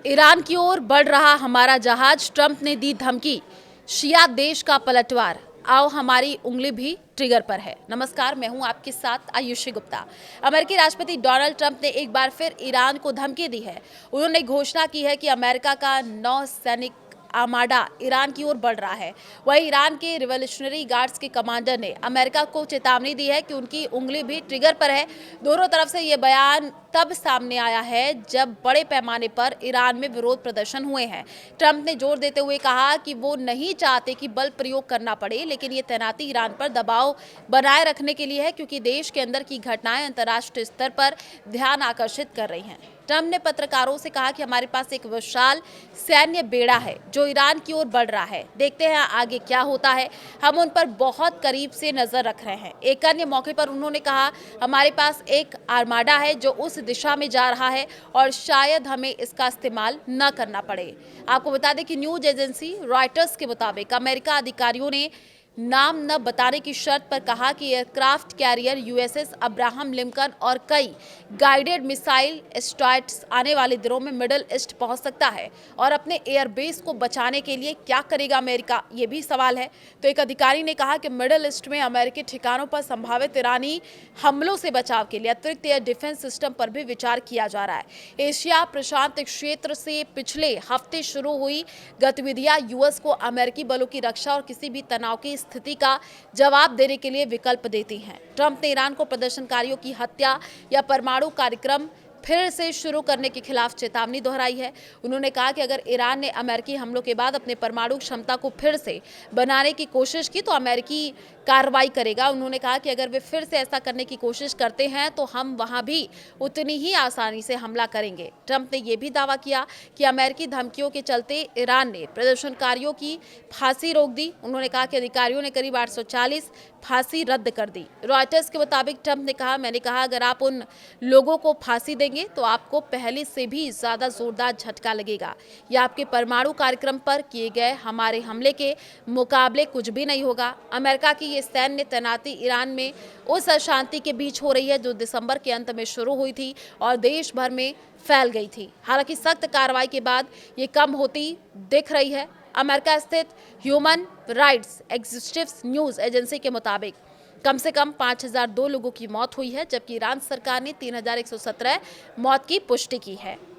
Iran की ओर बढ़ रहा हमारा जहाज, ट्रंप ने दी धमकी, शिया देश का पलटवार, आओ हमारी उंगली भी ट्रिगर पर है। नमस्कार, मैं हूं आपके साथ आयुषी गुप्ता। अमेरिकी राष्ट्रपति डोनाल्ड ट्रंप ने एक बार फिर ईरान को धमकी दी है। उन्होंने घोषणा की है कि अमेरिका का नौसैनिक आर्माडा ईरान की ओर बढ़ रहा है। वहीं ईरान के रिवॉल्यूशनरी गार्ड्स के कमांडर ने अमेरिका को चेतावनी दी है कि उनकी उंगली भी ट्रिगर पर है। दोनों तरफ से ये बयान तब सामने आया है जब बड़े पैमाने पर ईरान में विरोध प्रदर्शन हुए हैं। ट्रंप ने जोर देते हुए कहा कि वो नहीं चाहते कि बल प्रयोग करना पड़े, लेकिन ये तैनाती ईरान पर दबाव बनाए रखने के लिए है, क्योंकि देश के अंदर की घटनाएं अंतर्राष्ट्रीय स्तर पर ध्यान आकर्षित कर रही हैं। ट्रंप ने पत्रकारों से कहा कि हमारे पास एक विशाल सैन्य बेड़ा है जो ईरान की ओर बढ़ रहा है। देखते हैं आगे क्या होता है। हम उन पर बहुत करीब से नजर रख रहे हैं। एक अन्य मौके पर उन्होंने कहा, हमारे पास एक आर्माडा है जो उस दिशा में जा रहा है और शायद हमें इसका इस्तेमाल न करना पड़े। आपको बता दें कि न्यूज एजेंसी रॉयटर्स के मुताबिक अमेरिका अधिकारियों ने नाम न बताने की शर्त पर कहा कि aircraft carrier USS Abraham Lincoln और कई गाइडेड मिसाइल स्ट्राइक्स आने वाले दिनों में मिडिल ईस्ट पहुंच सकता है। और अपने एयरबेस को बचाने के लिए क्या करेगा अमेरिका, ये भी सवाल है। तो एक अधिकारी ने कहा कि मिडिल ईस्ट में अमेरिकी ठिकानों पर संभावित ईरानी हमलों से बचाव के लिए अतिरिक्त एयर डिफेंस सिस्टम पर भी विचार किया जा रहा है। एशिया प्रशांत क्षेत्र से पिछले हफ्ते शुरू हुई गतिविधियां यूएस को अमेरिकी बलों की रक्षा और किसी भी तनाव की स्थिति का जवाब देने के लिए विकल्प देती हैं। ट्रंप ने ईरान को प्रदर्शनकारियों की हत्या या परमाणु कार्यक्रम फिर से शुरू करने के खिलाफ चेतावनी दोहराई है। उन्होंने कहा कि अगर ईरान ने अमेरिकी हमलों के बाद अपने परमाणु क्षमता को फिर से बनाने की कोशिश की तो अमेरिकी कार्रवाई करेगा। उन्होंने कहा कि अगर वे फिर से ऐसा करने की कोशिश करते हैं तो हम वहां भी उतनी ही आसानी से हमला करेंगे। ट्रंप ने यह भी दावा किया कि अमेरिकी धमकियों के चलते ईरान ने प्रदर्शनकारियों की फांसी रोक दी। उन्होंने कहा कि अधिकारियों ने करीब 840 फांसी रद्द कर दी। रॉयटर्स के मुताबिक ट्रंप ने कहा, मैंने कहा अगर आप उन लोगों को फांसी देंगे तो आपको पहले से भी ज्यादा जोरदार झटका लगेगा। यह आपके परमाणु कार्यक्रम पर किए गए हमारे हमले के मुकाबले कुछ भी नहीं होगा। अमेरिका की ये सैन्य तैनाती ईरान में उस अशांति के बीच हो रही है जो दिसंबर के अंत में शुरू हुई थी और देश भर में फैल गई थी। हालांकि सख्त कार्रवाई के बाद ये कम होती दिख रही है। अमेरिका स्थित human rights executive news agency के मुताबिक कम से कम 5002 लोगों की मौत हुई है, जबकि ईरान सरकार ने 3117 मौत की पुष्टि की है।